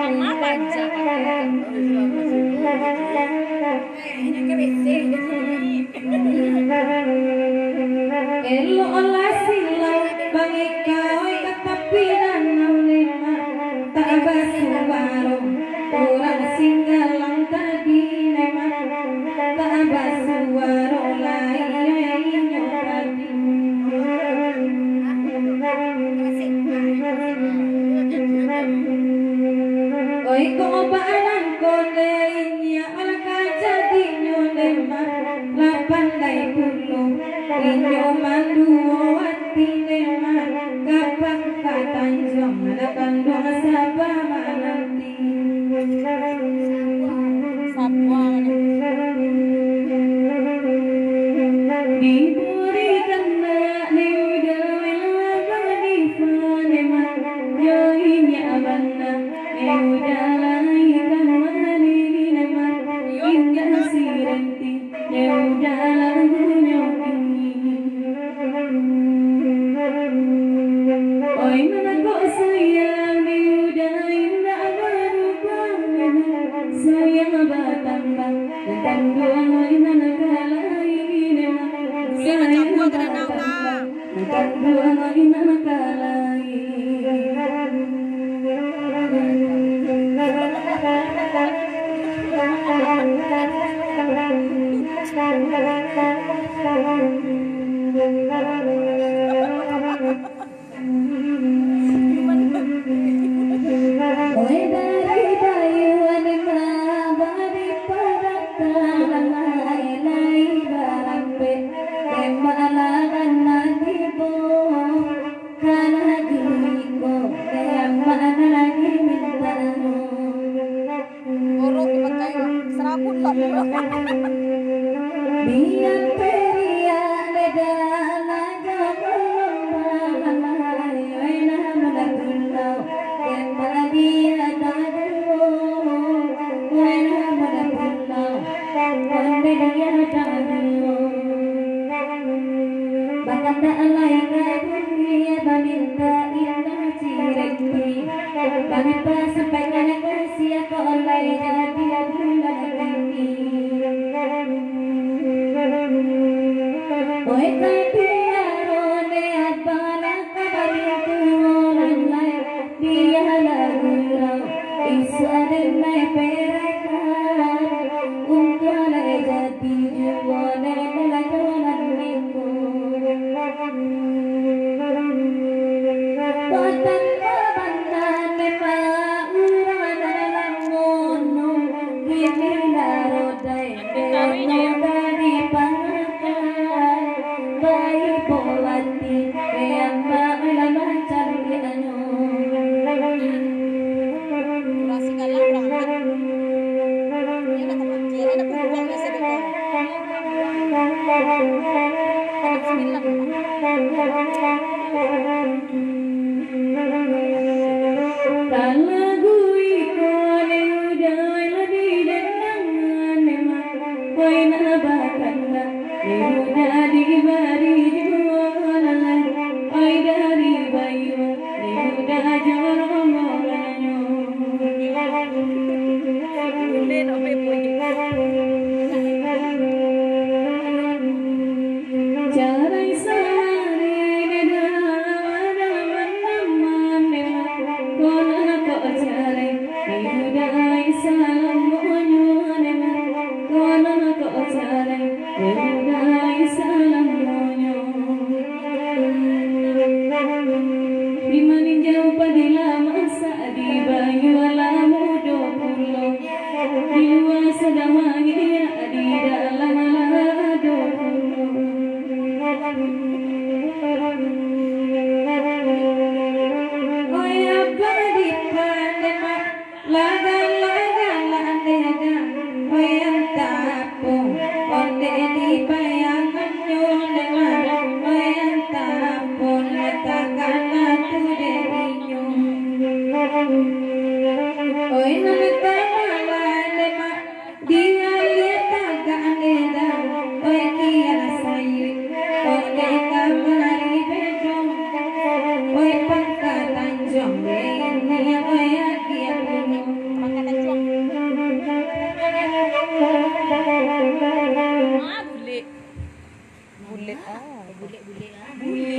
Mama baca Elo olah silau bangikau katapiran naulema tak basuwaro orang singgalang tadi nema tak basuwaro lainnya tadi oi ko baanan ko deinya alka jadi nyolema lapan dai pulo inyo manduo ati nema kapak katanjong nakandong sabah mananti Sapwa diberikan na niudawil abadi fanema yoinya abanda niudalai kamani nema hingga sirenti niudalai oi manago sayang niudain na barubang sayang batambang natangguang oi nanagalain sayang batambang natangguang oi oi dari dayuan mabari paratan lai barampe embalagan nadibo kana guriko embalagan lagi mintano Orok dipakai serabut lah. biar peria nedala jombalai wena madakulau embaladia tadelo wena madakulau wandedia tadelo bakanda alai kadunia baminta indah cirekti baminta sampai kana kasih ko alai jadi bulan ini oi kapiarone abana kabamintu olai dia lagurau isaden nai perakan untala jati juwane melajonan minggu Botan kabandan pa uranan mono gini larodai beno dari pangakan bayi polati yang maulaman cari anu Durasi kalah berangkat. Ini nak kecil, ada peluangnya sedekah. Talagui kone udai ladi dengangan nema oi nabakanda udah dibari jualan oi dari bayu udah joromolanyo Ulen ope puji. Carai sari nedara manaman nema kona ko carai udai salam monyo nema kona ko carai udai salam monyo di maninjau padila masa di bayu alamu dokulo di luar sedamangnya di dalam alado oi abadi pandema lagan ladega oi antapung onde di bayangan nyondema oi antapung letakana tu derinyo oi nanatama ladema dia lihat agak anda oi kian sayu onde kamari bedong oi pangkatan jombe ini oi akia puno Ah, bule. Bulit ah. Bule-bule ah. Bule.